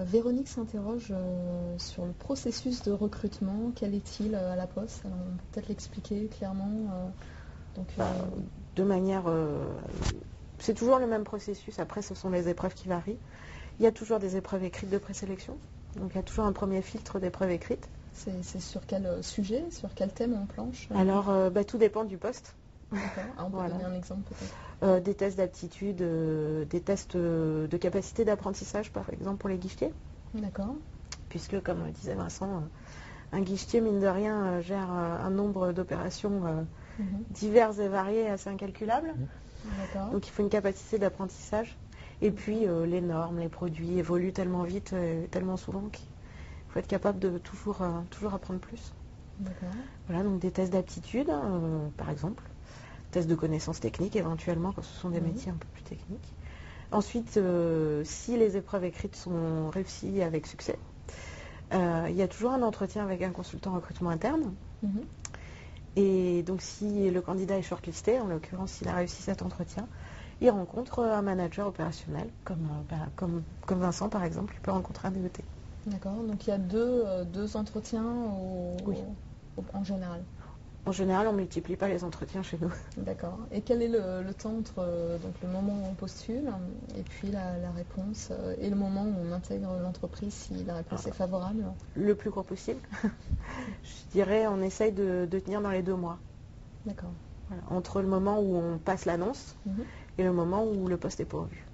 Véronique s'interroge sur le processus de recrutement. Quel est-il à la Poste? Alors, on peut peut-être l'expliquer clairement. Donc, De manière... c'est toujours le même processus. Après, ce sont les épreuves qui varient. Il y a toujours des épreuves écrites de présélection. Donc, il y a toujours un premier filtre d'épreuves écrites. c'est sur quel sujet, sur quel thème on planche? Alors, tout dépend du poste. D'accord. Ah, on peut donner un exemple peut-être. Des tests d'aptitude, des tests de capacité d'apprentissage, par exemple, pour les guichetiers. D'accord. Puisque, comme disait Vincent, un guichetier, mine de rien, gère un nombre d'opérations diverses et variées assez incalculables. D'accord. Donc, il faut une capacité d'apprentissage. Et puis, les normes, les produits évoluent tellement vite, tellement souvent qu'il faut être capable de toujours apprendre plus. D'accord. Voilà, donc des tests d'aptitude, par exemple. Tests de connaissances techniques, éventuellement, quand ce sont des métiers un peu plus techniques. Ensuite, si les épreuves écrites sont réussies avec succès, il y a toujours un entretien avec un consultant recrutement interne. Et donc, si le candidat est shortlisté, en l'occurrence, s'il a réussi cet entretien, il rencontre un manager opérationnel, comme Vincent, par exemple, il peut rencontrer un DET. D'accord. Donc, il y a deux entretiens en général. En général, on ne multiplie pas les entretiens chez nous. D'accord. Et quel est le temps entre donc le moment où on postule et puis la réponse et le moment où on intègre l'entreprise si la réponse est favorable? Le plus court possible. Je dirais, on essaye de tenir dans les 2 mois. D'accord. Voilà, entre le moment où on passe l'annonce et le moment où le poste est pourvu.